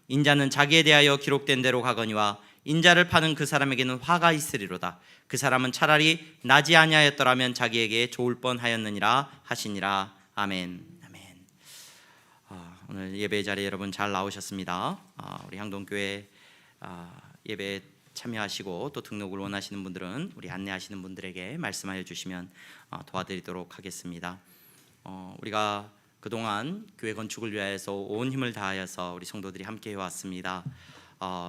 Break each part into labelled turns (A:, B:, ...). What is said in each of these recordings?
A: 인자는 자기에 대하여 기록된 대로 가거니와 인자를 파는 그 사람에게는 화가 있으리로다. 그 사람은 차라리 나지 아니하였더라면 자기에게 좋을 뻔하였느니라 하시니라. 아멘. 아멘. 오늘 예배 자리에 여러분 잘 나오셨습니다. 우리 향동교회 예배 참여하시고 또 등록을 원하시는 분들은 우리 안내하시는 분들에게 말씀하여 주시면 도와드리도록 하겠습니다. 우리가 그동안 교회 건축을 위하여서 온 힘을 다하여서 우리 성도들이 함께 해왔습니다.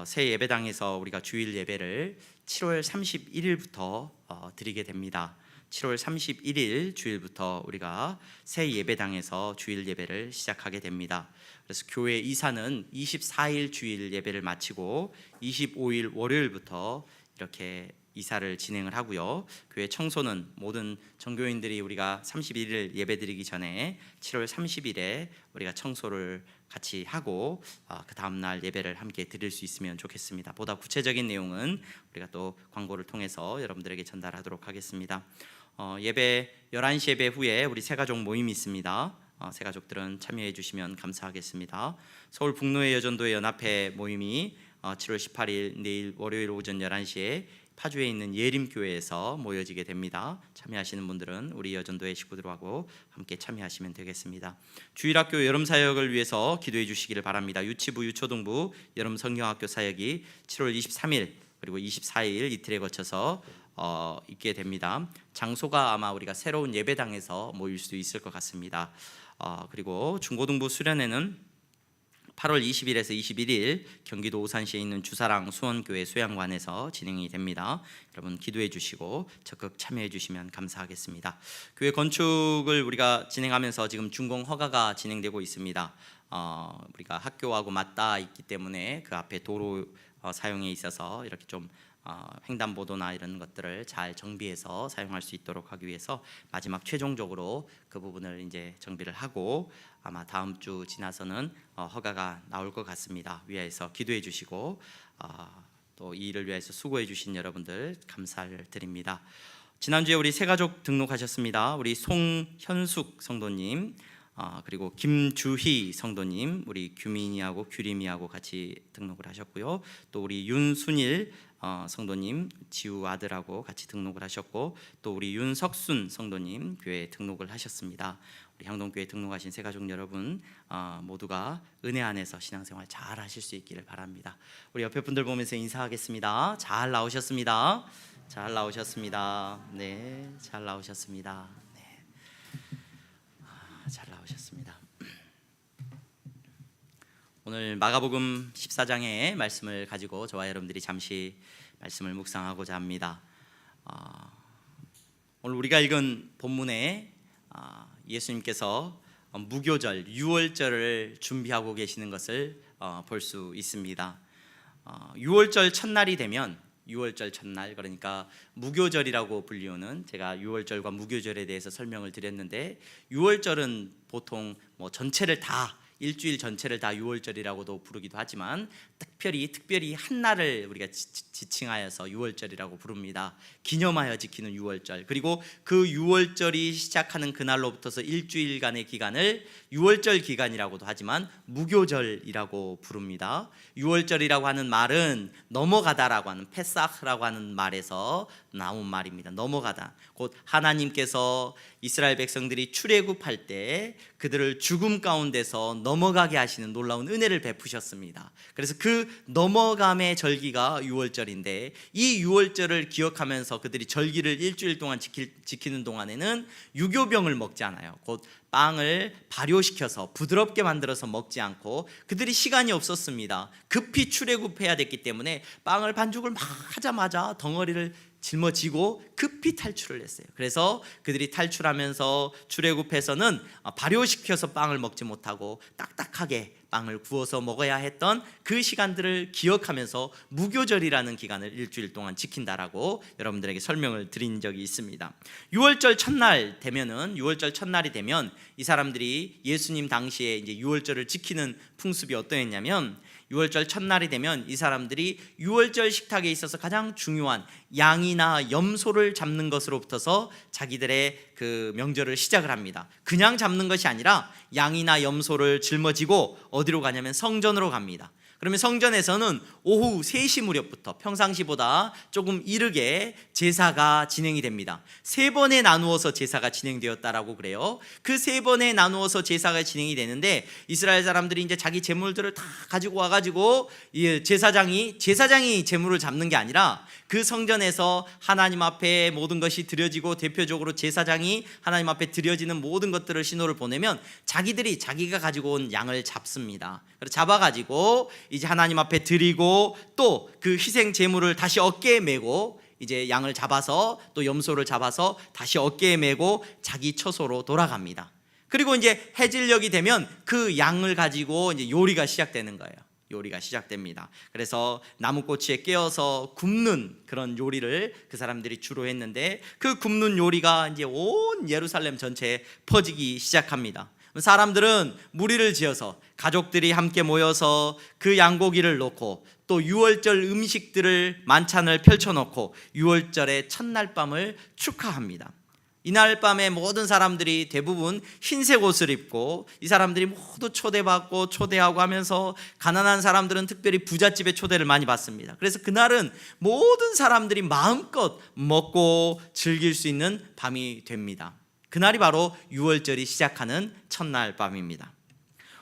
A: 새 예배당에서 우리가 주일 예배를 7월 31일부터 드리게 됩니다. 7월 31일 주일부터 우리가 새 예배당에서 주일 예배를 시작하게 됩니다. 그래서 교회 이사는 24일 주일 예배를 마치고 25일 월요일부터 이렇게 이사를 진행을 하고요. 교회 청소는 모든 정교인들이 우리가 31일 예배드리기 전에 7월 30일에 우리가 청소를 같이 하고 그 다음 날 예배를 함께 드릴 수 있으면 좋겠습니다. 보다 구체적인 내용은 우리가 또 광고를 통해서 여러분들에게 전달하도록 하겠습니다. 예배 11시 예배 후에 우리 새가족 모임이 있습니다. 새가족들은 참여해 주시면 감사하겠습니다. 서울 북로의 여전도의 연합회 모임이 7월 18일 내일 월요일 오전 11시에 파주에 있는 예림교회에서 모여지게 됩니다. 참여하시는 분들은 우리 여전도의 식구들하고 함께 참여하시면 되겠습니다. 주일학교 여름 사역을 위해서 기도해 주시기를 바랍니다. 유치부, 유초등부 여름 성경학교 사역이 7월 23일 그리고 24일 이틀에 거쳐서 있게 됩니다. 장소가 아마 우리가 새로운 예배당에서 모일 수 있을 것 같습니다. 그리고 중고등부 수련회는 8월 20일에서 21일 경기도 오산시에 있는 주사랑 수원교회 수양관에서 진행이 됩니다. 여러분 기도해 주시고 적극 참여해 주시면 감사하겠습니다. 교회 건축을 우리가 진행하면서 지금 준공 허가가 진행되고 있습니다. 우리가 학교하고 맞닿아 있기 때문에 그 앞에 도로 사용에 있어서 이렇게 좀 횡단보도나 이런 것들을 잘 정비해서 사용할 수 있도록 하기 위해서 마지막 최종적으로 그 부분을 이제 정비를 하고 아마 다음 주 지나서는 허가가 나올 것 같습니다. 위에서 기도해 주시고 또 이 일을 위해서 수고해 주신 여러분들 감사를 드립니다. 지난주에 우리 새가족 등록하셨습니다. 우리 송현숙 성도님 그리고 김주희 성도님, 우리 규민이하고 규림이하고 같이 등록을 하셨고요. 또 우리 윤순일 성도님, 지우 아들하고 같이 등록을 하셨고, 또 우리 윤석순 성도님 교회에 등록을 하셨습니다. 우리 향동교회 등록하신 새가족 여러분 모두가 은혜 안에서 신앙생활 잘 하실 수 있기를 바랍니다. 우리 옆에 분들 보면서 인사하겠습니다. 잘 나오셨습니다. 잘 나오셨습니다. 네, 잘 나오셨습니다. 네. 잘 나오셨습니다. 오늘 마가복음 14장의 말씀을 가지고 저와 여러분들이 잠시 말씀을 묵상하고자 합니다. 오늘 우리가 읽은 본문에 예수님께서 무교절, 유월절을 준비하고 계시는 것을 볼 수 있습니다. 유월절 첫날이 되면 유월절 첫날, 그러니까 무교절이라고 불리우는, 제가 유월절과 무교절에 대해서 설명을 드렸는데, 유월절은 보통 전체를 다, 일주일 전체를 다 유월절이라고도 부르기도 하지만 특별히 한 날을 우리가 지칭하여서 유월절이라고 부릅니다. 기념하여 지키는 유월절. 그리고 그 유월절이 시작하는 그날로부터서 일주일간의 기간을 유월절 기간이라고도 하지만 무교절이라고 부릅니다. 유월절이라고 하는 말은 넘어가다라고 하는 페사흐라고 하는 말에서 나온 말입니다. 넘어가다. 곧 하나님께서 이스라엘 백성들이 출애굽할 때 그들을 죽음 가운데서 넘어가게 하시는 놀라운 은혜를 베푸셨습니다. 그래서 그 넘어감의 절기가 유월절인데, 이 유월절을 기억하면서 그들이 절기를 일주일 동안 지키는 동안에는 유교병을 먹지 않아요. 곧 빵을 발효시켜서 부드럽게 만들어서 먹지 않고, 그들이 시간이 없었습니다. 급히 출애굽해야 됐기 때문에 빵을 반죽을 막 하자마자 덩어리를 짊어지고 급히 탈출을 했어요. 그래서 그들이 탈출하면서 출애굽해서는 발효시켜서 빵을 먹지 못하고 딱딱하게 빵을 구워서 먹어야 했던 그 시간들을 기억하면서 무교절이라는 기간을 일주일 동안 지킨다라고 여러분들에게 설명을 드린 적이 있습니다. 유월절 첫날이 되면 이 사람들이 예수님 당시에 이제 유월절을 지키는 풍습이 어떠했냐면, 유월절 첫날이 되면 이 사람들이 유월절 식탁에 있어서 가장 중요한 양이나 염소를 잡는 것으로부터서 자기들의 그 명절을 시작을 합니다. 그냥 잡는 것이 아니라 양이나 염소를 짊어지고 어디로 가냐면 성전으로 갑니다. 그러면 성전에서는 오후 3시 무렵부터 평상시보다 조금 이르게 제사가 진행이 됩니다. 3번에 나누어서 제사가 진행되었다라고 그래요. 그 3번에 나누어서 제사가 진행이 되는데 이스라엘 사람들이 이제 자기 제물들을 다 가지고 와가지고 제사장이 제물을 잡는 게 아니라 그 성전에서 하나님 앞에 모든 것이 드려지고 대표적으로 제사장이 하나님 앞에 드려지는 모든 것들을 신호를 보내면 자기가 가지고 온 양을 잡습니다. 그래서 잡아가지고 이제 하나님 앞에 드리고 또 그 희생 제물을 다시 어깨에 메고 이제 양을 잡아서 또 염소를 잡아서 다시 어깨에 메고 자기 처소로 돌아갑니다. 그리고 이제 해질녘이 되면 그 양을 가지고 이제 요리가 시작되는 거예요. 요리가 시작됩니다. 그래서 나무꼬치에 깨어서 굽는 그런 요리를 그 사람들이 주로 했는데 그 굽는 요리가 이제 온 예루살렘 전체에 퍼지기 시작합니다. 사람들은 무리를 지어서 가족들이 함께 모여서 그 양고기를 놓고 또 유월절 음식들을 만찬을 펼쳐놓고 유월절의 첫날 밤을 축하합니다. 이날 밤에 모든 사람들이 대부분 흰색 옷을 입고 이 사람들이 모두 초대받고 초대하고 하면서 가난한 사람들은 특별히 부잣집에 초대를 많이 받습니다. 그래서 그날은 모든 사람들이 마음껏 먹고 즐길 수 있는 밤이 됩니다. 그날이 바로 유월절이 시작하는 첫날 밤입니다.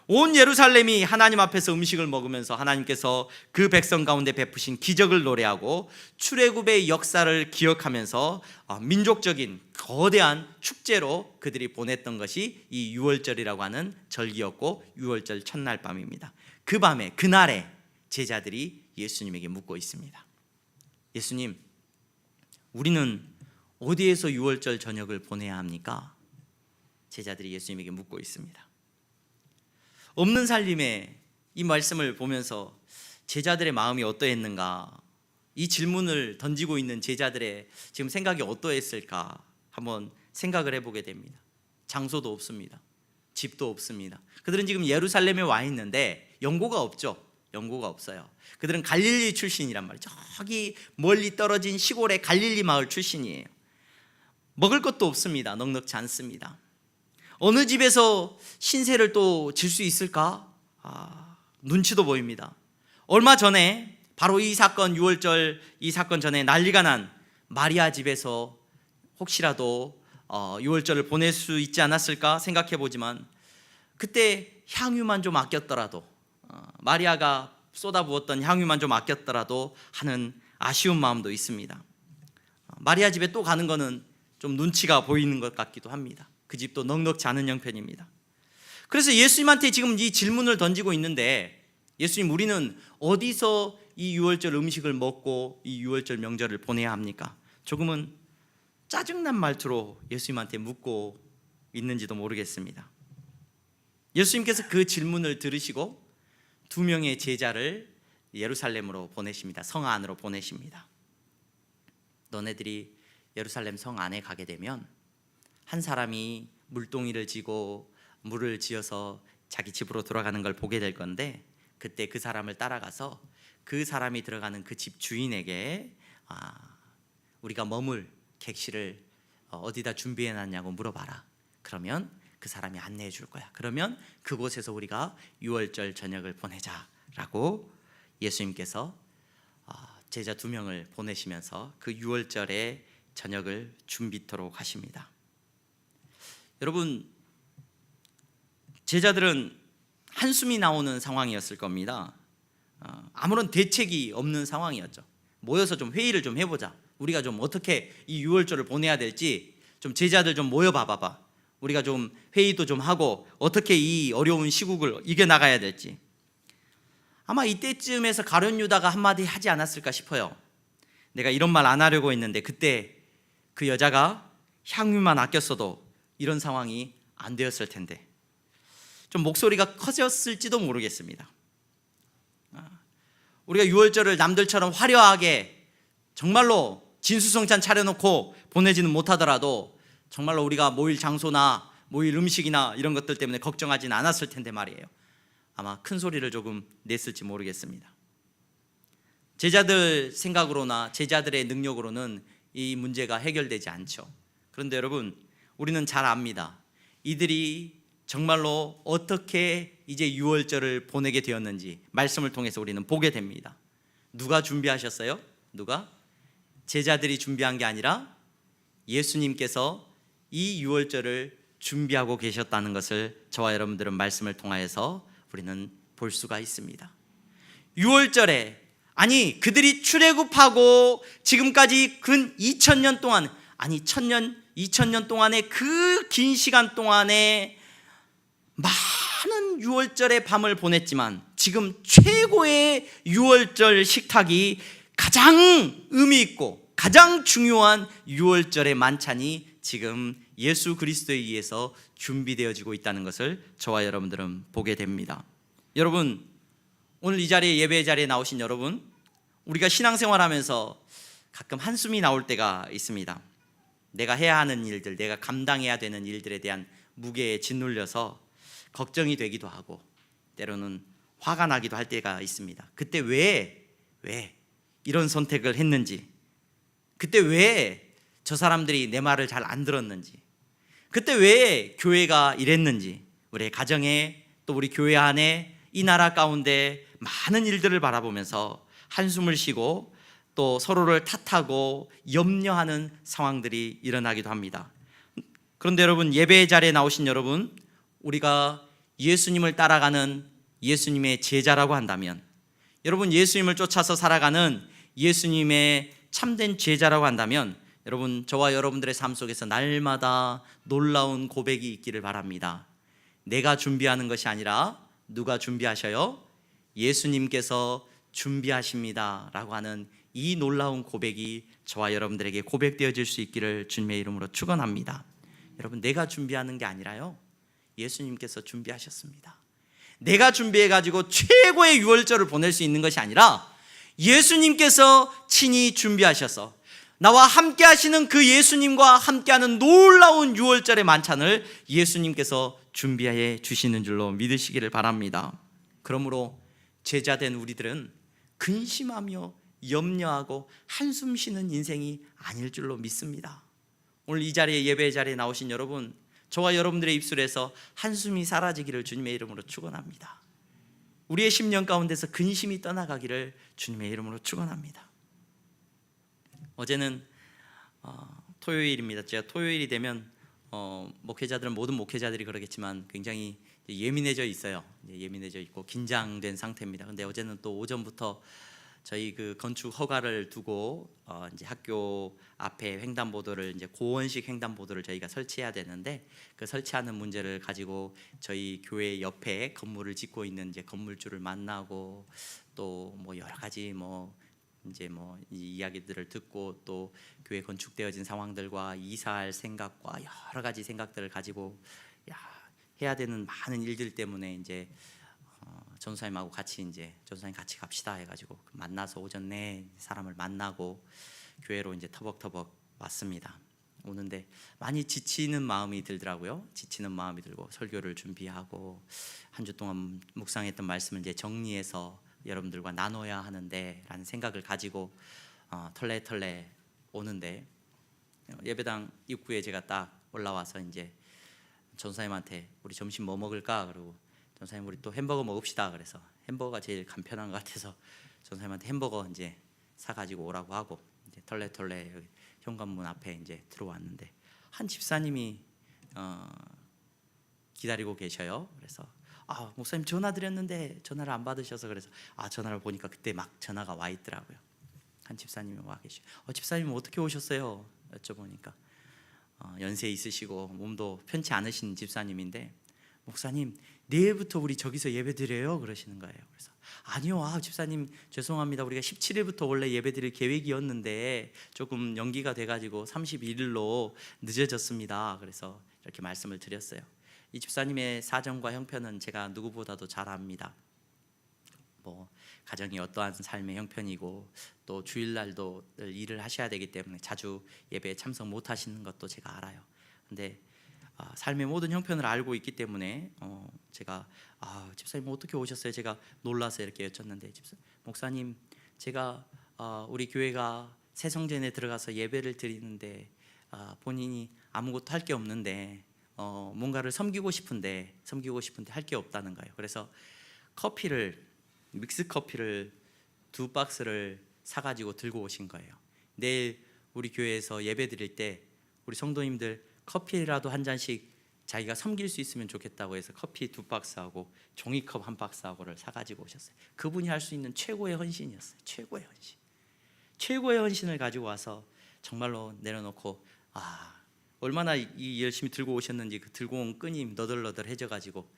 A: 온 예루살렘이 하나님 앞에서 음식을 먹으면서 하나님께서 그 백성 가운데 베푸신 기적을 노래하고 출애굽의 역사를 기억하면서 민족적인 거대한 축제로 그들이 보냈던 것이 이 유월절이라고 하는 절기였고 유월절 첫날 밤입니다. 그 밤에 그날에 제자들이 예수님에게 묻고 있습니다. 예수님, 우리는 어디에서 유월절 저녁을 보내야 합니까? 제자들이 예수님에게 묻고 있습니다. 없는 살림의 이 말씀을 보면서 제자들의 마음이 어떠했는가, 이 질문을 던지고 있는 제자들의 지금 생각이 어떠했을까 한번 생각을 해보게 됩니다. 장소도 없습니다. 집도 없습니다. 그들은 지금 예루살렘에 와 있는데 연고가 없죠. 연고가 없어요. 그들은 갈릴리 출신이란 말이죠. 저기 멀리 떨어진 시골의 갈릴리 마을 출신이에요. 먹을 것도 없습니다. 넉넉지 않습니다. 어느 집에서 신세를 또 질 수 있을까? 눈치도 보입니다. 얼마 전에 바로 이 사건, 유월절 이 사건 전에 난리가 난 마리아 집에서 혹시라도 유월절을 보낼 수 있지 않았을까 생각해 보지만 그때 향유만 좀 아꼈더라도 마리아가 쏟아부었던 향유만 좀 아꼈더라도 하는 아쉬운 마음도 있습니다. 마리아 집에 또 가는 거는 좀 눈치가 보이는 것 같기도 합니다. 그 집도 넉넉지 않은 형편입니다. 그래서 예수님한테 지금 이 질문을 던지고 있는데 예수님, 우리는 어디서 이 유월절 음식을 먹고 이 유월절 명절을 보내야 합니까? 조금은 짜증난 말투로 예수님한테 묻고 있는지도 모르겠습니다. 예수님께서 그 질문을 들으시고 2명의 제자를 예루살렘으로 보내십니다. 성 안으로 보내십니다. 너네들이 예루살렘 성 안에 가게 되면 한 사람이 물동이를 지고 물을 지어서 자기 집으로 돌아가는 걸 보게 될 건데 그때 그 사람을 따라가서 그 사람이 들어가는 그 집 주인에게 우리가 머물 객실을 어디다 준비해 놨냐고 물어봐라. 그러면 그 사람이 안내해 줄 거야. 그러면 그곳에서 우리가 유월절 저녁을 보내자라고 예수님께서 제자 2명을 보내시면서 그 유월절의 저녁을 준비토록 하십니다. 여러분, 제자들은 한숨이 나오는 상황이었을 겁니다. 아무런 대책이 없는 상황이었죠. 모여서 좀 회의를 좀 해보자. 우리가 좀 어떻게 이 유월절을 보내야 될지 좀 제자들 좀 모여봐봐. 우리가 좀 회의도 좀 하고 어떻게 이 어려운 시국을 이겨나가야 될지. 아마 이때쯤에서 가룟 유다가 한마디 하지 않았을까 싶어요. 내가 이런 말 안 하려고 했는데 그때 그 여자가 향유만 아꼈어도 이런 상황이 안 되었을 텐데 좀 목소리가 커졌을지도 모르겠습니다. 우리가 유월절을 남들처럼 화려하게 정말로 진수성찬 차려놓고 보내지는 못하더라도 정말로 우리가 모일 장소나 모일 음식이나 이런 것들 때문에 걱정하지는 않았을 텐데 말이에요. 아마 큰 소리를 조금 냈을지 모르겠습니다. 제자들 생각으로나 제자들의 능력으로는 이 문제가 해결되지 않죠. 그런데 여러분, 우리는 잘 압니다. 이들이 정말로 어떻게 이제 유월절을 보내게 되었는지 말씀을 통해서 우리는 보게 됩니다. 누가 준비하셨어요? 누가? 제자들이 준비한 게 아니라 예수님께서 이 유월절을 준비하고 계셨다는 것을 저와 여러분들은 말씀을 통하여서 우리는 볼 수가 있습니다. 유월절에, 아니 그들이 출애굽하고 지금까지 근 2000년 동안, 아니 1000년, 2000년 동안의 그 긴 시간 동안에 많은 유월절의 밤을 보냈지만 지금 최고의 유월절 식탁이 가장 의미 있고 가장 중요한 유월절의 만찬이 지금 예수 그리스도에 의해서 준비되어지고 있다는 것을 저와 여러분들은 보게 됩니다. 여러분, 오늘 이 자리에, 예배 자리에 나오신 여러분, 우리가 신앙생활하면서 가끔 한숨이 나올 때가 있습니다. 내가 해야 하는 일들, 내가 감당해야 되는 일들에 대한 무게에 짓눌려서 걱정이 되기도 하고 때로는 화가 나기도 할 때가 있습니다. 그때 왜 이런 선택을 했는지, 그때 왜 저 사람들이 내 말을 잘 안 들었는지, 그때 왜 교회가 이랬는지, 우리 가정에 또 우리 교회 안에 이 나라 가운데 많은 일들을 바라보면서 한숨을 쉬고 또 서로를 탓하고 염려하는 상황들이 일어나기도 합니다. 그런데 여러분, 예배 자리에 나오신 여러분, 우리가 예수님을 따라가는 예수님의 제자라고 한다면, 여러분 예수님을 쫓아서 살아가는 예수님의 참된 제자라고 한다면, 여러분 저와 여러분들의 삶 속에서 날마다 놀라운 고백이 있기를 바랍니다. 내가 준비하는 것이 아니라 누가 준비하셔요? 예수님께서 준비하십니다 라고 하는 이 놀라운 고백이 저와 여러분들에게 고백되어질 수 있기를 주님의 이름으로 축원합니다. 여러분, 내가 준비하는 게 아니라요, 예수님께서 준비하셨습니다. 내가 준비해가지고 최고의 유월절을 보낼 수 있는 것이 아니라 예수님께서 친히 준비하셔서 나와 함께 하시는 그 예수님과 함께하는 놀라운 유월절의 만찬을 예수님께서 준비해 주시는 줄로 믿으시기를 바랍니다. 그러므로 제자된 우리들은 근심하며 염려하고 한숨 쉬는 인생이 아닐 줄로 믿습니다. 오늘 이 자리에, 예배 자리에 나오신 여러분, 저와 여러분들의 입술에서 한숨이 사라지기를 주님의 이름으로 축원합니다. 우리의 심령 가운데서 근심이 떠나가기를 주님의 이름으로 축원합니다. 어제는 토요일입니다. 제가 토요일이 되면 목회자들은, 모든 목회자들이 그러겠지만 굉장히 예민해져 있어요. 예민해져 있고 긴장된 상태입니다. 근데 어제는 또 오전부터 저희 그 건축 허가를 두고 이제 학교 앞에 횡단보도를, 이제 고원식 횡단보도를 저희가 설치해야 되는데, 그 설치하는 문제를 가지고 저희 교회 옆에 건물을 짓고 있는 이제 건물주를 만나고, 또 뭐 여러 가지 이제 이 이야기들을 듣고, 또 교회 건축되어진 상황들과 이사할 생각과 여러 가지 생각들을 가지고 해야 되는 많은 일들 때문에 이제 전사님하고 같이, 이제 전사님 같이 갑시다 해가지고 만나서 오전 내 사람을 만나고 교회로 이제 터벅터벅 왔습니다. 오는데 많이 지치는 마음이 들더라고요. 지치는 마음이 들고 설교를 준비하고 한 주 동안 묵상했던 말씀을 이제 정리해서 여러분들과 나눠야 하는데 라는 생각을 가지고 털레털레 오는데, 예배당 입구에 제가 딱 올라와서 이제 전사님한테 우리 점심 뭐 먹을까? 그러고 전사님 우리 또 햄버거 먹읍시다. 그래서 햄버거가 제일 간편한 것 같아서 전사님한테 햄버거 이제 사가지고 오라고 하고 이제 털레털레 여기 현관문 앞에 이제 들어왔는데 한 집사님이 기다리고 계셔요. 그래서 목사님 전화 드렸는데 전화를 안 받으셔서, 그래서 전화를 보니까 그때 막 전화가 와 있더라고요. 한 집사님이 와 계시. 집사님 어떻게 오셨어요? 여쭤보니까 연세 있으시고 몸도 편치 않으신 집사님인데, 목사님 내일부터 우리 저기서 예배 드려요 그러시는 거예요. 그래서 아니요, 집사님 죄송합니다. 우리가 17일부터 원래 예배 드릴 계획이었는데 조금 연기가 돼가지고 31일로 늦어졌습니다. 그래서 이렇게 말씀을 드렸어요. 이 집사님의 사정과 형편은 제가 누구보다도 잘 압니다. 가정이 어떠한 삶의 형편이고, 또 주일날도 일을 하셔야 되기 때문에 자주 예배에 참석 못 하시는 것도 제가 알아요. 근데 삶의 모든 형편을 알고 있기 때문에 제가 집사님 어떻게 오셨어요? 제가 놀라서 이렇게 여쭙는데, 목사님 제가 우리 교회가 새성전에 들어가서 예배를 드리는데 본인이 아무것도 할 게 없는데 뭔가를 섬기고 싶은데 할 게 없다는 거예요. 그래서 믹스 커피를 2박스를 사가지고 들고 오신 거예요. 내일 우리 교회에서 예배 드릴 때 우리 성도님들 커피라도 한 잔씩 자기가 섬길 수 있으면 좋겠다고 해서 커피 2박스하고 종이컵 1박스하고를 사가지고 오셨어요. 그분이 할 수 있는 최고의 헌신이었어요. 최고의 헌신을 가지고 와서 정말로 내려놓고 얼마나 열심히 들고 오셨는지 그 들고 온 끈이 너덜너덜해져 가지고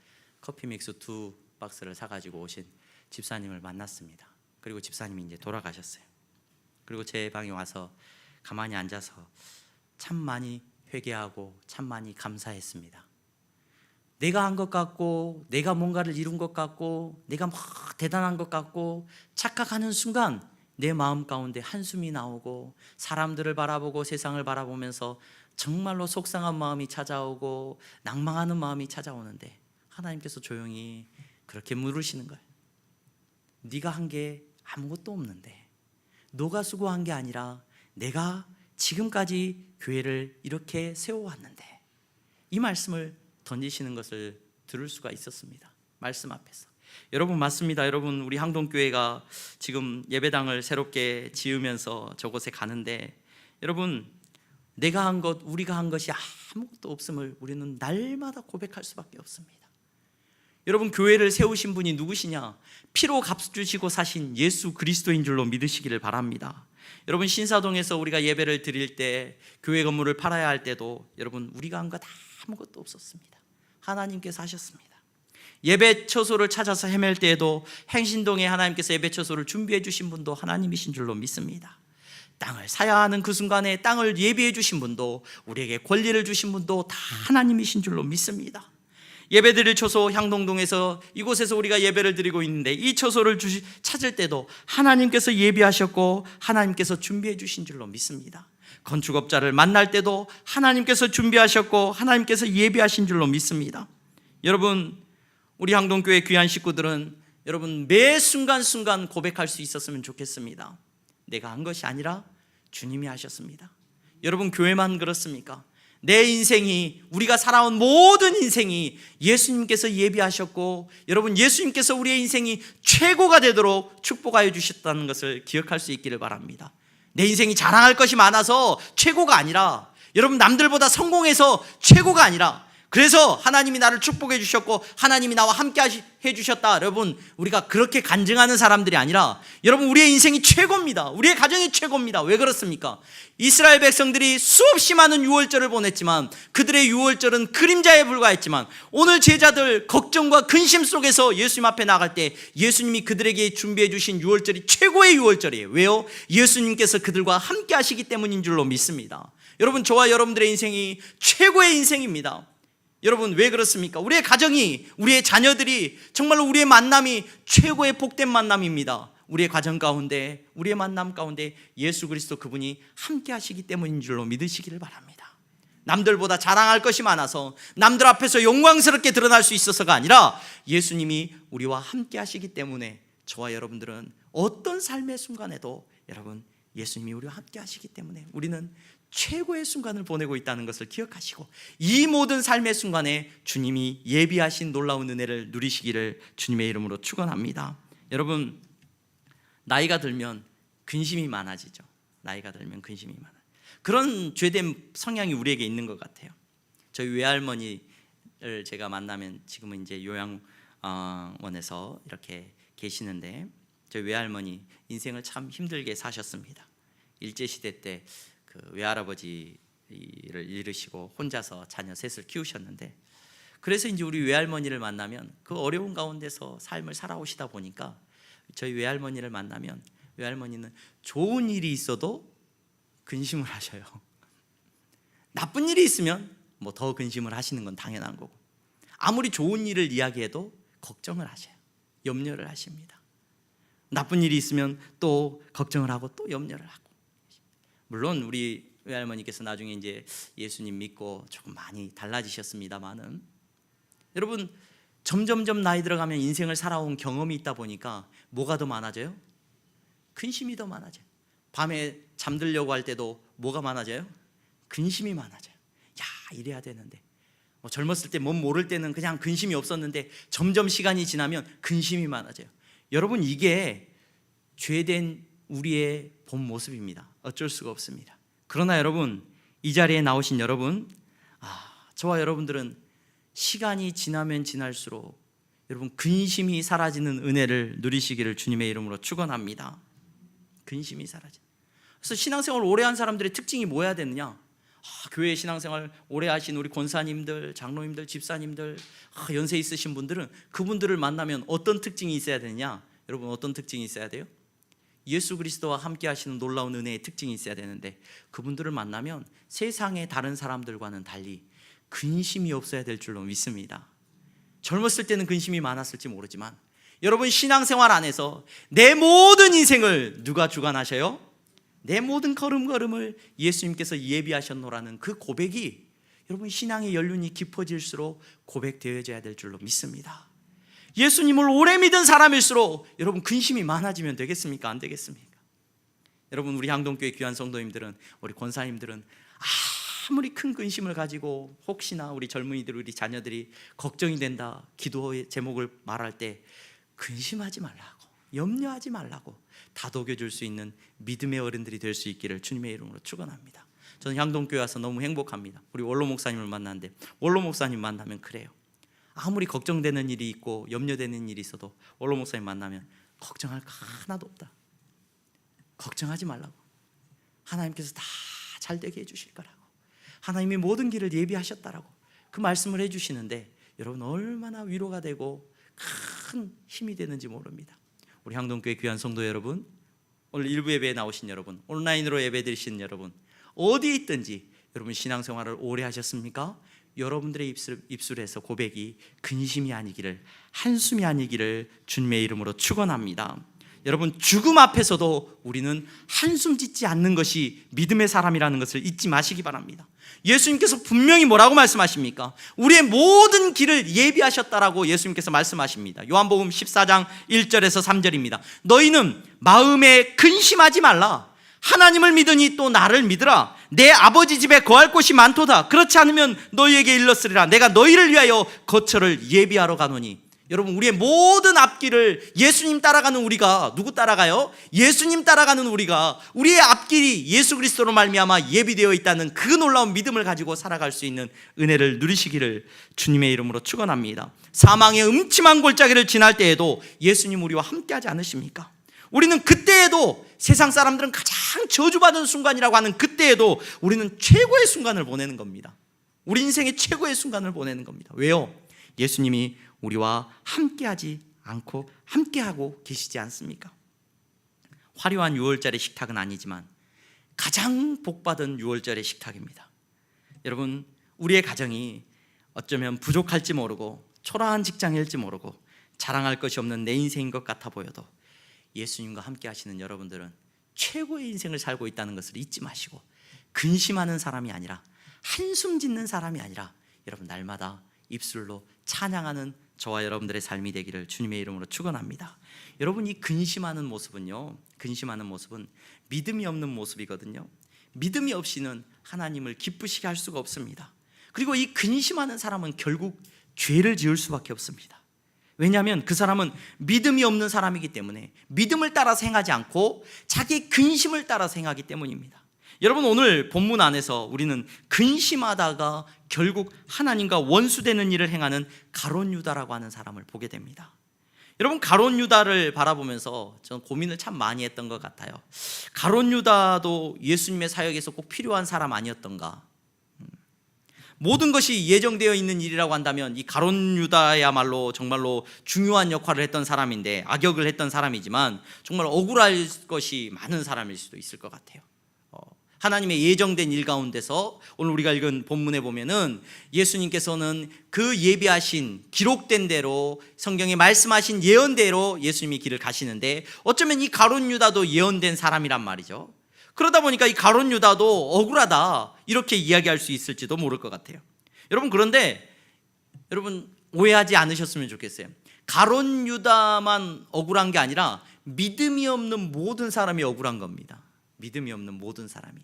A: 커피 믹스 2박스를 사가지고 오신 집사님을 만났습니다. 그리고 집사님이 이제 돌아가셨어요. 그리고 제 방에 와서 가만히 앉아서 참 많이 회개하고 참 많이 감사했습니다. 내가 한 것 같고 내가 뭔가를 이룬 것 같고 내가 막 대단한 것 같고 착각하는 순간 내 마음 가운데 한숨이 나오고 사람들을 바라보고 세상을 바라보면서 정말로 속상한 마음이 찾아오고 낭망하는 마음이 찾아오는데 하나님께서 조용히 그렇게 물으시는 거예요. 네가 한 게 아무것도 없는데 너가 수고한 게 아니라 내가 지금까지 교회를 이렇게 세워왔는데, 이 말씀을 던지시는 것을 들을 수가 있었습니다. 말씀 앞에서. 여러분 맞습니다. 여러분 우리 항동교회가 지금 예배당을 새롭게 지으면서 저곳에 가는데 여러분 내가 한 것, 우리가 한 것이 아무것도 없음을 우리는 날마다 고백할 수밖에 없습니다. 여러분 교회를 세우신 분이 누구시냐? 피로 값 주시고 사신 예수 그리스도인 줄로 믿으시기를 바랍니다. 여러분 신사동에서 우리가 예배를 드릴 때 교회 건물을 팔아야 할 때도 여러분 우리가 한 것 아무것도 없었습니다. 하나님께서 하셨습니다. 예배 처소를 찾아서 헤맬 때에도 행신동에 하나님께서 예배 처소를 준비해 주신 분도 하나님이신 줄로 믿습니다. 땅을 사야 하는 그 순간에 땅을 예비해 주신 분도, 우리에게 권리를 주신 분도 다 하나님이신 줄로 믿습니다. 예배드릴 처소 향동동에서 이곳에서 우리가 예배를 드리고 있는데 이 처소를 찾을 때도 하나님께서 예비하셨고 하나님께서 준비해 주신 줄로 믿습니다. 건축업자를 만날 때도 하나님께서 준비하셨고 하나님께서 예비하신 줄로 믿습니다. 여러분 우리 향동교회 귀한 식구들은 여러분 매 순간순간 고백할 수 있었으면 좋겠습니다. 내가 한 것이 아니라 주님이 하셨습니다. 여러분 교회만 그렇습니까? 내 인생이, 우리가 살아온 모든 인생이 예수님께서 예비하셨고 여러분 예수님께서 우리의 인생이 최고가 되도록 축복하여 주셨다는 것을 기억할 수 있기를 바랍니다. 내 인생이 자랑할 것이 많아서 최고가 아니라, 여러분 남들보다 성공해서 최고가 아니라, 그래서 하나님이 나를 축복해 주셨고 하나님이 나와 함께 해 주셨다, 여러분 우리가 그렇게 간증하는 사람들이 아니라 여러분 우리의 인생이 최고입니다. 우리의 가정이 최고입니다. 왜 그렇습니까? 이스라엘 백성들이 수없이 많은 유월절을 보냈지만 그들의 유월절은 그림자에 불과했지만 오늘 제자들 걱정과 근심 속에서 예수님 앞에 나갈 때 예수님이 그들에게 준비해 주신 유월절이 최고의 유월절이에요. 왜요? 예수님께서 그들과 함께 하시기 때문인 줄로 믿습니다. 여러분 저와 여러분들의 인생이 최고의 인생입니다. 여러분 왜 그렇습니까? 우리의 가정이, 우리의 자녀들이 정말로 우리의 만남이 최고의 복된 만남입니다. 우리의 가정 가운데, 우리의 만남 가운데 예수 그리스도 그분이 함께 하시기 때문인 줄로 믿으시기를 바랍니다. 남들보다 자랑할 것이 많아서 남들 앞에서 영광스럽게 드러날 수 있어서가 아니라 예수님이 우리와 함께 하시기 때문에 저와 여러분들은 어떤 삶의 순간에도 여러분 예수님이 우리와 함께 하시기 때문에 우리는 최고의 순간을 보내고 있다는 것을 기억하시고 이 모든 삶의 순간에 주님이 예비하신 놀라운 은혜를 누리시기를 주님의 이름으로 축원합니다. 여러분 나이가 들면 근심이 많아지죠. 나이가 들면 근심이 많아요. 그런 죄된 성향이 우리에게 있는 것 같아요. 저희 외할머니를 제가 만나면 지금은 이제 요양원에서 이렇게 계시는데 저희 외할머니 인생을 참 힘들게 사셨습니다. 일제시대 때 그 외할아버지를 잃으시고 혼자서 자녀 셋을 키우셨는데, 그래서 이제 우리 외할머니를 만나면 그 어려운 가운데서 삶을 살아오시다 보니까 저희 외할머니를 만나면 외할머니는 좋은 일이 있어도 근심을 하셔요. 나쁜 일이 있으면 뭐 더 근심을 하시는 건 당연한 거고, 아무리 좋은 일을 이야기해도 걱정을 하셔요. 염려를 하십니다. 나쁜 일이 있으면 또 걱정을 하고 또 염려를 하고. 물론 우리 외할머니께서 나중에 이제 예수님 믿고 조금 많이 달라지셨습니다만은, 여러분 점점점 나이 들어가면 인생을 살아온 경험이 있다 보니까 뭐가 더 많아져요? 근심이 더 많아져요. 밤에 잠들려고 할 때도 뭐가 많아져요? 근심이 많아져요. 야, 이래야 되는데, 젊었을 때 뭔 모를 때는 그냥 근심이 없었는데 점점 시간이 지나면 근심이 많아져요. 여러분, 이게 죄된 우리의 본 모습입니다. 어쩔 수가 없습니다. 그러나 여러분, 이 자리에 나오신 여러분, 저와 여러분들은 시간이 지나면 지날수록 여러분 근심이 사라지는 은혜를 누리시기를 주님의 이름으로 축원합니다. 근심이 사라져. 그래서 신앙생활 오래 한 사람들의 특징이 뭐야 되느냐? 교회 신앙생활 오래 하신 우리 권사님들, 장로님들, 집사님들, 연세 있으신 분들은 그분들을 만나면 어떤 특징이 있어야 되느냐? 여러분, 어떤 특징이 있어야 돼요? 예수 그리스도와 함께 하시는 놀라운 은혜의 특징이 있어야 되는데, 그분들을 만나면 세상의 다른 사람들과는 달리 근심이 없어야 될 줄로 믿습니다. 젊었을 때는 근심이 많았을지 모르지만 여러분, 신앙생활 안에서 내 모든 인생을 누가 주관하셔요? 내 모든 걸음걸음을 예수님께서 예비하셨노라는 그 고백이 여러분 신앙의 연륜이 깊어질수록 고백되어져야 될 줄로 믿습니다. 예수님을 오래 믿은 사람일수록 여러분 근심이 많아지면 되겠습니까? 안 되겠습니까? 여러분, 우리 향동교회 귀한 성도님들은, 우리 권사님들은 아무리 큰 근심을 가지고 혹시나 우리 젊은이들, 우리 자녀들이 걱정이 된다 기도의 제목을 말할 때 근심하지 말라고, 염려하지 말라고 다독여 줄 수 있는 믿음의 어른들이 될 수 있기를 주님의 이름으로 축원합니다. 저는 향동교회 와서 너무 행복합니다. 우리 원로 목사님을 만났는데, 원로 목사님 만나면 그래요. 아무리 걱정되는 일이 있고 염려되는 일이 있어도 원로 목사님 만나면 걱정할 거 하나도 없다. 걱정하지 말라고. 하나님께서 다 잘 되게 해주실 거라고. 하나님이 모든 길을 예비하셨다라고 그 말씀을 해주시는데 여러분 얼마나 위로가 되고 큰 힘이 되는지 모릅니다. 우리 향동교회 귀한 성도 여러분, 오늘 일부 예배에 나오신 여러분, 온라인으로 예배 드리시는 여러분, 어디에 있든지 여러분 신앙생활을 오래 하셨습니까? 여러분들의 입술에서 고백이 근심이 아니기를, 한숨이 아니기를 주님의 이름으로 축원합니다. 여러분, 죽음 앞에서도 우리는 한숨 짓지 않는 것이 믿음의 사람이라는 것을 잊지 마시기 바랍니다. 예수님께서 분명히 뭐라고 말씀하십니까? 우리의 모든 길을 예비하셨다라고 예수님께서 말씀하십니다. 요한복음 14장 1절에서 3절입니다. 너희는 마음에 근심하지 말라. 하나님을 믿으니 또 나를 믿으라. 내 아버지 집에 거할 곳이 많도다. 그렇지 않으면 너희에게 일렀으리라. 내가 너희를 위하여 거처를 예비하러 가노니. 여러분, 우리의 모든 앞길을 예수님 따라가는 우리가, 누구 따라가요? 예수님 따라가는 우리가 우리의 앞길이 예수 그리스도로 말미암아 예비되어 있다는 그 놀라운 믿음을 가지고 살아갈 수 있는 은혜를 누리시기를 주님의 이름으로 축원합니다. 사망의 음침한 골짜기를 지날 때에도 예수님 우리와 함께하지 않으십니까? 우리는 그때에도, 세상 사람들은 가장 저주받은 순간이라고 하는 그때에도 우리는 최고의 순간을 보내는 겁니다. 우리 인생의 최고의 순간을 보내는 겁니다. 왜요? 예수님이 우리와 함께하지 않고 함께하고 계시지 않습니까? 화려한 6월절의 식탁은 아니지만 가장 복받은 6월절의 식탁입니다. 여러분, 우리의 가정이 어쩌면 부족할지 모르고 초라한 직장일지 모르고 자랑할 것이 없는 내 인생인 것 같아 보여도 예수님과 함께 하시는 여러분들은 최고의 인생을 살고 있다는 것을 잊지 마시고, 근심하는 사람이 아니라, 한숨 짓는 사람이 아니라 여러분 날마다 입술로 찬양하는 저와 여러분들의 삶이 되기를 주님의 이름으로 축원합니다. 여러분, 이 근심하는 모습은요, 근심하는 모습은 믿음이 없는 모습이거든요. 믿음이 없이는 하나님을 기쁘시게 할 수가 없습니다. 그리고 이 근심하는 사람은 결국 죄를 지을 수밖에 없습니다. 왜냐하면 그 사람은 믿음이 없는 사람이기 때문에 믿음을 따라서 행하지 않고 자기 근심을 따라서 행하기 때문입니다. 여러분, 오늘 본문 안에서 우리는 근심하다가 결국 하나님과 원수되는 일을 행하는 가룟 유다라고 하는 사람을 보게 됩니다. 여러분, 가룟 유다를 바라보면서 저는 고민을 참 많이 했던 것 같아요. 가룟 유다도 예수님의 사역에서 꼭 필요한 사람 아니었던가? 모든 것이 예정되어 있는 일이라고 한다면 이 가룟 유다야말로 정말로 중요한 역할을 했던 사람인데, 악역을 했던 사람이지만 정말 억울할 것이 많은 사람일 수도 있을 것 같아요. 하나님의 예정된 일 가운데서 오늘 우리가 읽은 본문에 보면은 예수님께서는 그 예비하신, 기록된 대로 성경에 말씀하신 예언대로 예수님이 길을 가시는데, 어쩌면 이 가룟 유다도 예언된 사람이란 말이죠. 그러다 보니까 이 가룟 유다도 억울하다 이렇게 이야기할 수 있을지도 모를 것 같아요. 여러분, 그런데 여러분 오해하지 않으셨으면 좋겠어요. 가룟 유다만 억울한 게 아니라 믿음이 없는 모든 사람이 억울한 겁니다. 믿음이 없는 모든 사람이.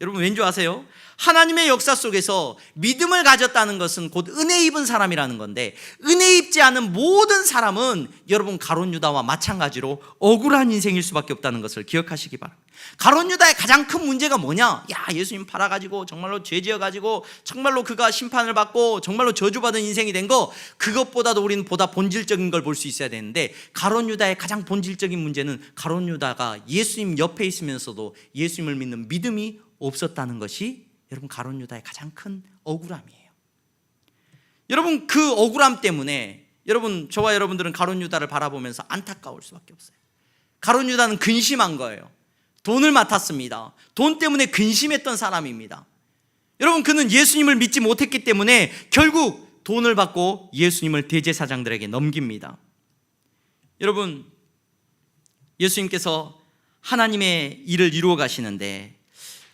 A: 여러분 왠지 아세요? 하나님의 역사 속에서 믿음을 가졌다는 것은 곧 은혜 입은 사람이라는 건데, 은혜 입지 않은 모든 사람은 여러분 가룟 유다와 마찬가지로 억울한 인생일 수밖에 없다는 것을 기억하시기 바랍니다. 가룟 유다의 가장 큰 문제가 뭐냐? 야, 예수님 팔아가지고 정말로 죄 지어가지고 정말로 그가 심판을 받고 정말로 저주받은 인생이 된 거, 그것보다도 우리는 보다 본질적인 걸 볼 수 있어야 되는데, 가룟 유다의 가장 본질적인 문제는 가룟 유다가 예수님 옆에 있으면서도 예수님을 믿는 믿음이 없었다는 것이 여러분 가룟 유다의 가장 큰 억울함이에요. 여러분 그 억울함 때문에 여러분, 저와 여러분들은 가룟 유다를 바라보면서 안타까울 수밖에 없어요. 가룟 유다는 근심한 거예요. 돈을 맡았습니다. 돈 때문에 근심했던 사람입니다. 여러분 그는 예수님을 믿지 못했기 때문에 결국 돈을 받고 예수님을 대제사장들에게 넘깁니다. 여러분, 예수님께서 하나님의 일을 이루어 가시는데,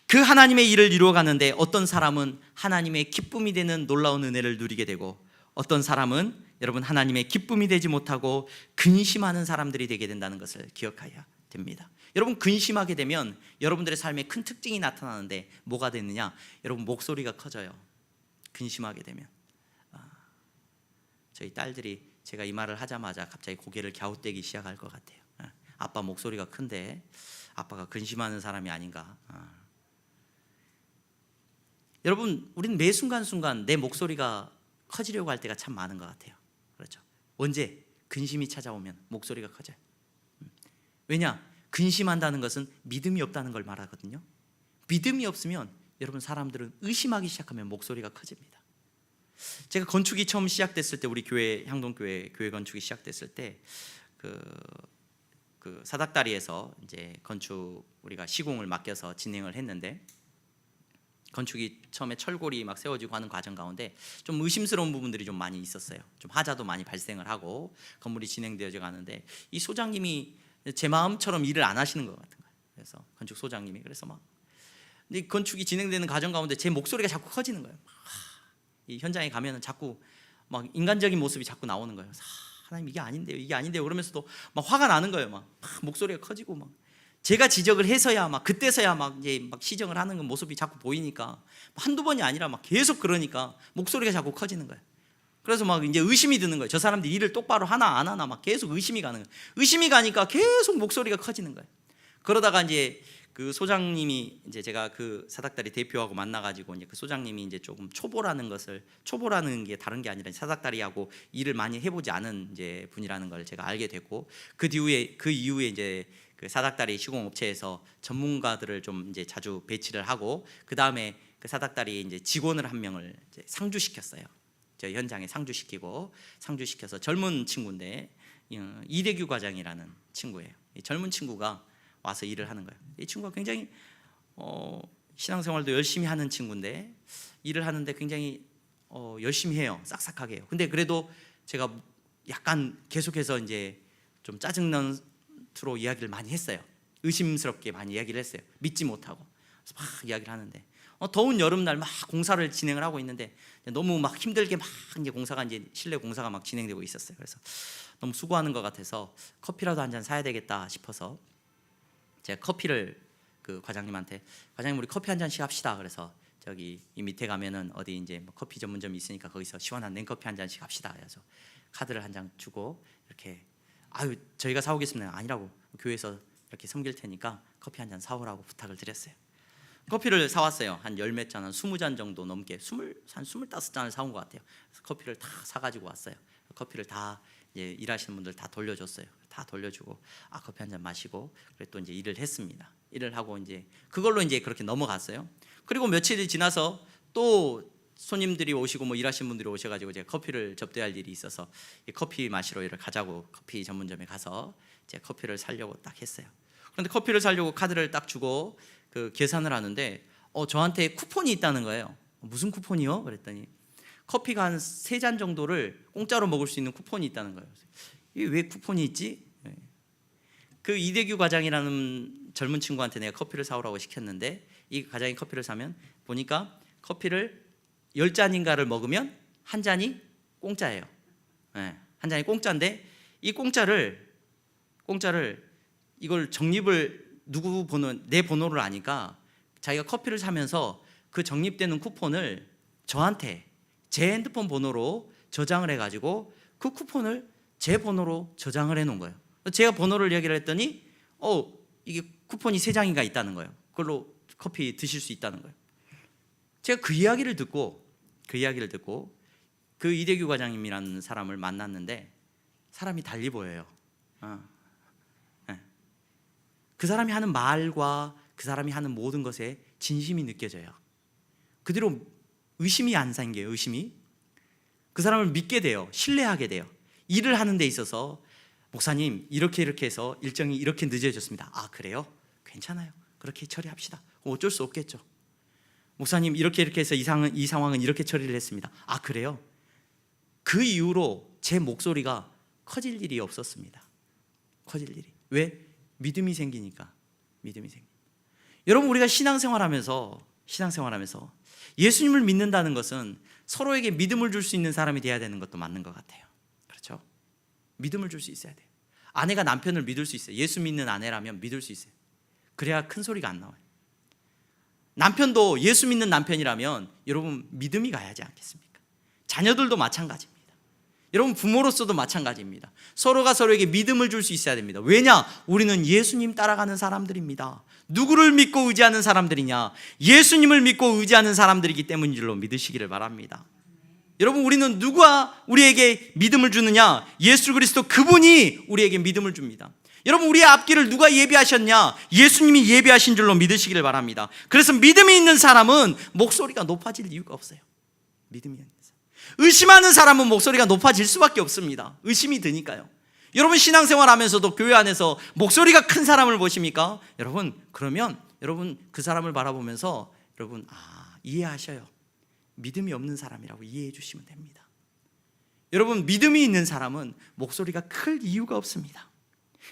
A: 그 하나님의 일을 이루어 가는데 어떤 사람은 하나님의 기쁨이 되는 놀라운 은혜를 누리게 되고, 어떤 사람은 여러분 하나님의 기쁨이 되지 못하고 근심하는 사람들이 되게 된다는 것을 기억해야 됩니다. 여러분 근심하게 되면 여러분들의 삶에 큰 특징이 나타나는데 뭐가 되느냐? 여러분 목소리가 커져요. 근심하게 되면 저희 딸들이 제가 이 말을 하자마자 갑자기 고개를 갸웃대기 시작할 것 같아요. 아빠 목소리가 큰데 아빠가 근심하는 사람이 아닌가. 여러분 우리는 매 순간순간 내 목소리가 커지려고 할 때가 참 많은 것 같아요. 그렇죠? 언제? 근심이 찾아오면 목소리가 커져요. 왜냐? 근심한다는 것은 믿음이 없다는 걸 말하거든요. 믿음이 없으면 여러분 사람들은 의심하기 시작하면 목소리가 커집니다. 제가 건축이 처음 시작됐을 때, 우리 교회 향동교회 교회 건축이 시작됐을 때 그 사닥다리에서 이제 건축 우리가 시공을 맡겨서 진행을 했는데, 건축이 처음에 철골이 막 세워지고 하는 과정 가운데 좀 의심스러운 부분들이 좀 많이 있었어요. 좀 하자도 많이 발생을 하고 건물이 진행되어져 가는데 이 소장님이 제 마음처럼 일을 안 하시는 것 같은 거예요. 그래서 건축 소장님이 그래서 막 근데 건축이 진행되는 과정 가운데 제 목소리가 자꾸 커지는 거예요. 이 현장에 가면은 자꾸 막 인간적인 모습이 자꾸 나오는 거예요. 하나님 이게 아닌데요 그러면서도 막 화가 나는 거예요. 막 목소리가 커지고 막 제가 지적을 해서야 막 그때서야 막 이제 막 시정을 하는 모습이 자꾸 보이니까 한두 번이 아니라 막 계속 그러니까 목소리가 자꾸 커지는 거예요. 그래서 막 이제 의심이 드는 거예요. 저 사람들이 일을 똑바로 하나 안 하나 막 계속 의심이 가는 거예요. 의심이 가니까 계속 목소리가 커지는 거예요. 그러다가 이제 그 소장님이 이제 제가 그 사닥다리 대표하고 만나가지고 이제 그 소장님이 이제 조금 초보라는 게 다른 게 아니라 사닥다리하고 일을 많이 해보지 않은 이제 분이라는 걸 제가 알게 됐고, 그 이후에 이제 그 사닥다리 시공업체에서 전문가들을 좀 이제 자주 배치를 하고, 그 다음에 그 사닥다리에 이제 직원을 한 명을 이제 상주시켰어요. 저 현장에 상주시켜서 젊은 친구인데 이대규 과장이라는 친구예요. 이 젊은 친구가 와서 일을 하는 거예요. 이 친구가 굉장히 신앙생활도 열심히 하는 친구인데 일을 하는데 굉장히 열심히 해요. 싹싹하게 해요. 근데 그래도 제가 약간 계속해서 이제 좀 짜증난 투로 이야기를 많이 했어요. 의심스럽게 많이 이야기를 했어요. 믿지 못하고. 그래서 막 이야기를 하는데 더운 여름날 막 공사를 진행을 하고 있는데 너무 막 힘들게 막 이제 공사가 이제 실내 공사가 막 진행되고 있었어요. 그래서 너무 수고하는 것 같아서 커피라도 한 잔 사야 되겠다 싶어서 제가 커피를 그 과장님한테, 과장님 우리 커피 한 잔씩 합시다. 그래서 저기 이 밑에 가면은 어디 이제 뭐 커피 전문점이 있으니까 거기서 시원한 냉커피 한 잔씩 합시다. 그래서 카드를 한 장 주고 이렇게 저희가 사오겠습니다. 아니라고, 교회에서 이렇게 섬길 테니까 커피 한 잔 사오라고 부탁을 드렸어요. 커피를 사왔어요. 한 열 몇 잔, 한 20잔 정도 넘게 한 25잔을 사온 것 같아요. 그래서 커피를 다 사가지고 왔어요. 커피를 다 이제 일하시는 분들 다 돌려줬어요. 다 돌려주고 커피 한 잔 마시고 그래 또 이제 일을 했습니다. 일을 하고 이제 그걸로 이제 그렇게 넘어갔어요. 그리고 며칠이 지나서 또 손님들이 오시고 뭐 일하시는 분들이 오셔가지고 제가 커피를 접대할 일이 있어서 커피 마시러 일을 가자고 커피 전문점에 가서 제가 커피를 사려고 딱 했어요. 그런데 커피를 사려고 카드를 딱 주고 그 계산을 하는데 저한테 쿠폰이 있다는 거예요. 무슨 쿠폰이요? 그랬더니 커피가 한 3잔 정도를 공짜로 먹을 수 있는 쿠폰이 있다는 거예요. 이게 왜 쿠폰이 있지? 그 이대규 과장이라는 젊은 친구한테 내가 커피를 사오라고 시켰는데 이 과장이 커피를 사면 보니까 커피를 10잔인가를 먹으면 한 잔이 공짜예요. 한 잔이 공짜인데 이 공짜를 이걸 적립을 내 번호를 아니까 자기가 커피를 사면서 그 적립되는 쿠폰을 저한테 제 핸드폰 번호로 저장을 해가지고 그 쿠폰을 제 번호로 저장을 해놓은 거예요. 제가 번호를 얘기를 했더니 이게 쿠폰이 3장인가 있다는 거예요. 그걸로 커피 드실 수 있다는 거예요. 제가 그 이야기를 듣고 그 이대규 과장님이라는 사람을 만났는데 사람이 달리 보여요. 그 사람이 하는 말과 그 사람이 하는 모든 것에 진심이 느껴져요. 그 뒤로 의심이 안 생겨요. 의심이. 그 사람을 믿게 돼요. 신뢰하게 돼요. 일을 하는 데 있어서 목사님 이렇게 해서 일정이 이렇게 늦어졌습니다. 아 그래요? 괜찮아요. 그렇게 처리합시다. 어쩔 수 없겠죠. 목사님 이렇게 해서 이 상황은 이렇게 처리를 했습니다. 아 그래요? 그 이후로 제 목소리가 커질 일이 없었습니다. 커질 일이. 왜? 믿음이 생기니까. 여러분 우리가 신앙생활하면서 예수님을 믿는다는 것은 서로에게 믿음을 줄 수 있는 사람이 돼야 되는 것도 맞는 것 같아요. 그렇죠? 믿음을 줄 수 있어야 돼요. 아내가 남편을 믿을 수 있어요. 예수 믿는 아내라면 믿을 수 있어요. 그래야 큰 소리가 안 나와요. 남편도 예수 믿는 남편이라면 여러분 믿음이 가야지 않겠습니까? 자녀들도 마찬가지입니다. 여러분 부모로서도 마찬가지입니다. 서로가 서로에게 믿음을 줄 수 있어야 됩니다. 왜냐? 우리는 예수님 따라가는 사람들입니다. 누구를 믿고 의지하는 사람들이냐? 예수님을 믿고 의지하는 사람들이기 때문인 줄로 믿으시기를 바랍니다. 여러분 우리는 누가 우리에게 믿음을 주느냐? 예수 그리스도 그분이 우리에게 믿음을 줍니다. 여러분 우리의 앞길을 누가 예비하셨냐? 예수님이 예비하신 줄로 믿으시기를 바랍니다. 그래서 믿음이 있는 사람은 목소리가 높아질 이유가 없어요. 믿음이 있는 사람. 의심하는 사람은 목소리가 높아질 수밖에 없습니다. 의심이 드니까요. 여러분 신앙생활 하면서도 교회 안에서 목소리가 큰 사람을 보십니까? 그러면 여러분 그 사람을 바라보면서 여러분 이해하셔요. 믿음이 없는 사람이라고 이해해 주시면 됩니다. 여러분 믿음이 있는 사람은 목소리가 클 이유가 없습니다.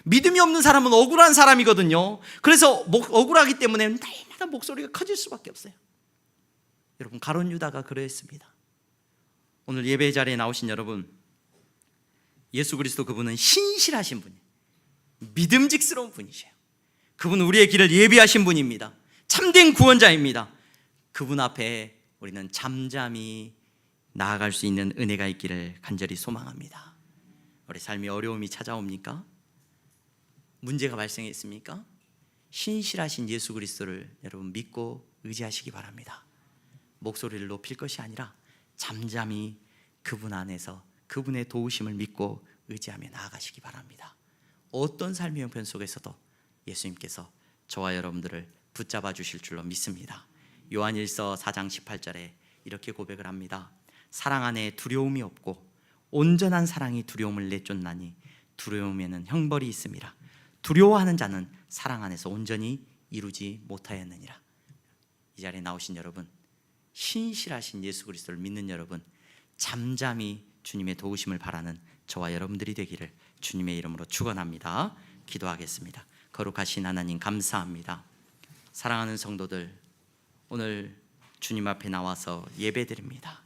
A: 믿음이 없는 사람은 억울한 사람이거든요. 그래서 억울하기 때문에 날마다 목소리가 커질 수밖에 없어요. 여러분 가룟 유다가 그러했습니다. 오늘 예배 자리에 나오신 여러분, 예수 그리스도 그분은 신실하신 분이에요. 믿음직스러운 분이세요. 그분은 우리의 길을 예비하신 분입니다. 참된 구원자입니다. 그분 앞에 우리는 잠잠히 나아갈 수 있는 은혜가 있기를 간절히 소망합니다. 우리 삶이 어려움이 찾아옵니까? 문제가 발생했습니까? 신실하신 예수 그리스도를 여러분 믿고 의지하시기 바랍니다. 목소리를 높일 것이 아니라 잠잠히 그분 안에서 그분의 도우심을 믿고 의지하며 나아가시기 바랍니다. 어떤 삶의 형편 속에서도 예수님께서 저와 여러분들을 붙잡아 주실 줄로 믿습니다. 요한일서 4장 18절에 이렇게 고백을 합니다. 사랑 안에 두려움이 없고 온전한 사랑이 두려움을 내쫓나니 두려움에는 형벌이 있음이라. 두려워하는 자는 사랑 안에서 온전히 이루지 못하였느니라. 이 자리에 나오신 여러분, 신실하신 예수 그리스도를 믿는 여러분, 잠잠히 주님의 도우심을 바라는 저와 여러분들이 되기를 주님의 이름으로 축원합니다. 기도하겠습니다. 거룩하신 하나님 감사합니다. 사랑하는 성도들, 오늘 주님 앞에 나와서 예배드립니다.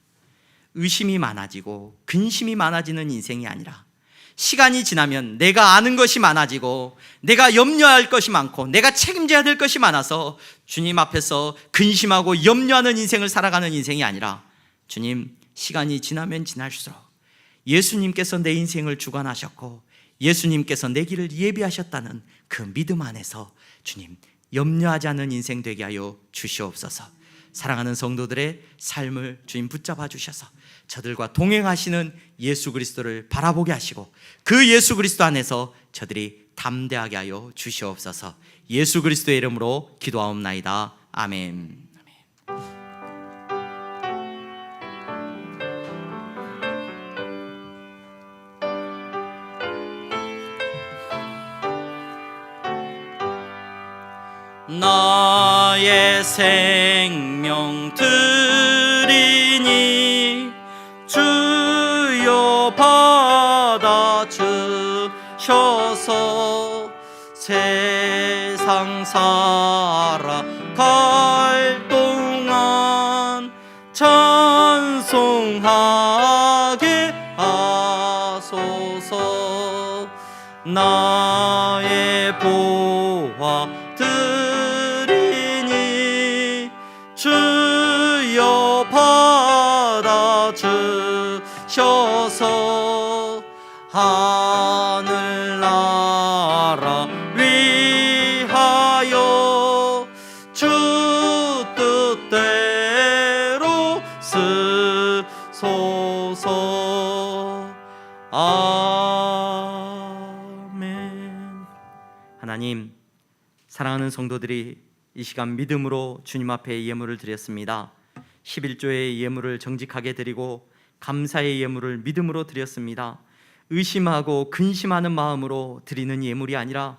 A: 의심이 많아지고 근심이 많아지는 인생이 아니라 시간이 지나면 내가 아는 것이 많아지고 내가 염려할 것이 많고 내가 책임져야 될 것이 많아서 주님 앞에서 근심하고 염려하는 인생을 살아가는 인생이 아니라 주님, 시간이 지나면 지날수록 예수님께서 내 인생을 주관하셨고 예수님께서 내 길을 예비하셨다는 그 믿음 안에서 주님, 염려하지 않는 인생 되게 하여 주시옵소서. 사랑하는 성도들의 삶을 주님 붙잡아 주셔서 저들과 동행하시는 예수 그리스도를 바라보게 하시고 그 예수 그리스도 안에서 저들이 담대하게 하여 주시옵소서. 예수 그리스도의 이름으로 기도하옵나이다. 아멘. 나의 생명 드리니 주여 받아주셔서 세상 살아갈 동안 찬송하게 하소서. 나의 보화 드리니 하나님, 사랑하는 성도들이 이 시간 믿음으로 주님 앞에 예물을 드렸습니다. 11조의 예물을 정직하게 드리고 감사의 예물을 믿음으로 드렸습니다. 의심하고 근심하는 마음으로 드리는 예물이 아니라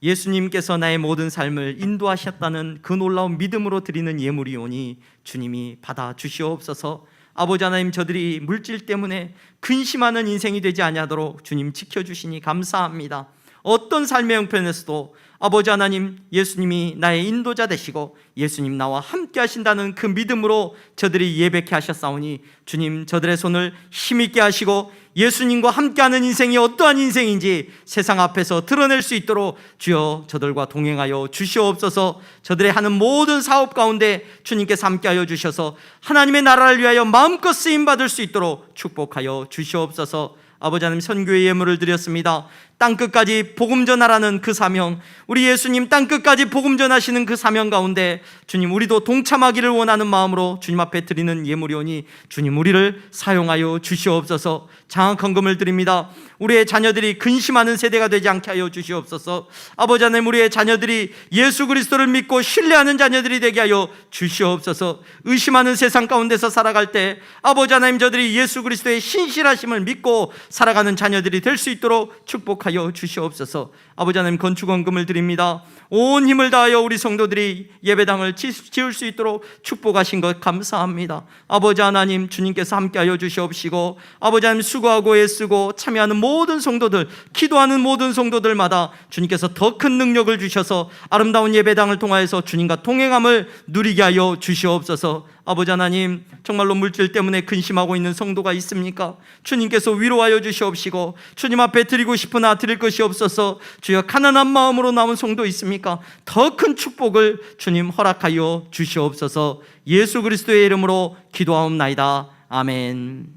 A: 예수님께서 나의 모든 삶을 인도하셨다는 그 놀라운 믿음으로 드리는 예물이오니 주님이 받아주시옵소서. 아버지 하나님, 저들이 물질 때문에 근심하는 인생이 되지 아니하도록 주님 지켜주시니 감사합니다. 어떤 삶의 형편에서도 아버지 하나님, 예수님이 나의 인도자 되시고 예수님 나와 함께 하신다는 그 믿음으로 저들이 예배케 하셨사오니 주님, 저들의 손을 힘있게 하시고 예수님과 함께하는 인생이 어떠한 인생인지 세상 앞에서 드러낼 수 있도록 주여 저들과 동행하여 주시옵소서. 저들의 하는 모든 사업 가운데 주님께서 함께하여 주셔서 하나님의 나라를 위하여 마음껏 쓰임받을 수 있도록 축복하여 주시옵소서. 아버지 하나님, 선교의 예물을 드렸습니다. 땅끝까지 복음 전하라는 그 사명, 우리 예수님 땅끝까지 복음 전하시는 그 사명 가운데 주님, 우리도 동참하기를 원하는 마음으로 주님 앞에 드리는 예물이오니 주님, 우리를 사용하여 주시옵소서. 장악한 금을 드립니다. 우리의 자녀들이 근심하는 세대가 되지 않게 하여 주시옵소서. 아버지 하나님, 우리의 자녀들이 예수 그리스도를 믿고 신뢰하는 자녀들이 되게 하여 주시옵소서. 의심하는 세상 가운데서 살아갈 때 아버지 하나님, 저들이 예수 그리스도의 신실하심을 믿고 살아가는 자녀들이 될 수 있도록 축복하여 주시옵소서. 아버지 하나님, 건축원금을 드립니다. 온 힘을 다하여 우리 성도들이 예배당을 지을 수 있도록 축복하신 것 감사합니다. 아버지 하나님, 주님께서 함께하여 주시옵시고 아버지 하나님, 수고하고 애쓰고 참여하는 모든 성도들, 기도하는 모든 성도들마다 주님께서 더 큰 능력을 주셔서 아름다운 예배당을 통하여서 주님과 동행함을 누리게 하여 주시옵소서. 아버지 하나님, 정말로 물질 때문에 근심하고 있는 성도가 있습니까? 주님께서 위로하여 주시옵시고 주님 앞에 드리고 싶으나 드릴 것이 없어서 주여 가난한 마음으로 남은 성도 있습니까? 더 큰 축복을 주님 허락하여 주시옵소서. 예수 그리스도의 이름으로 기도하옵나이다. 아멘.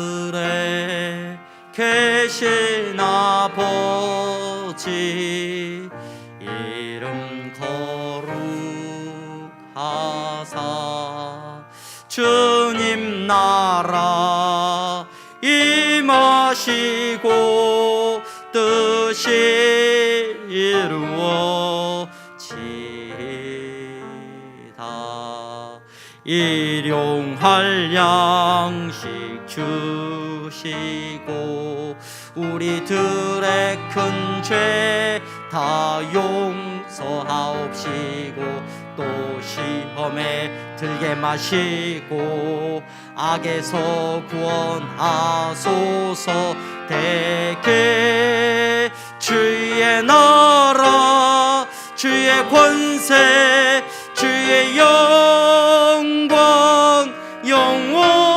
A: 하늘에 계신 아버지, 이름 거룩하사 주님 나라 임하시고 뜻이 이루어지다. 일용할 양식 주시고 우리들의 큰 죄 다 용서하옵시고 또 시험에 들게 마시고 악에서 구원하소서. 대개 주의 나라 주의 권세 주의 영광 영원히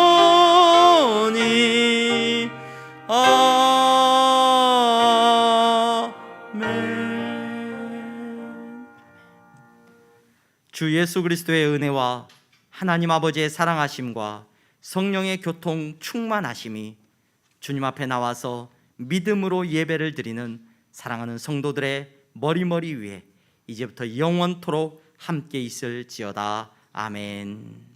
A: 아멘. 주 예수 그리스도의 은혜와 하나님 아버지의 사랑하심과 성령의 교통 충만하심이 주님 앞에 나와서 믿음으로 예배를 드리는 사랑하는 성도들의 머리 위에 이제부터 영원토록 함께 있을지어다. 아멘.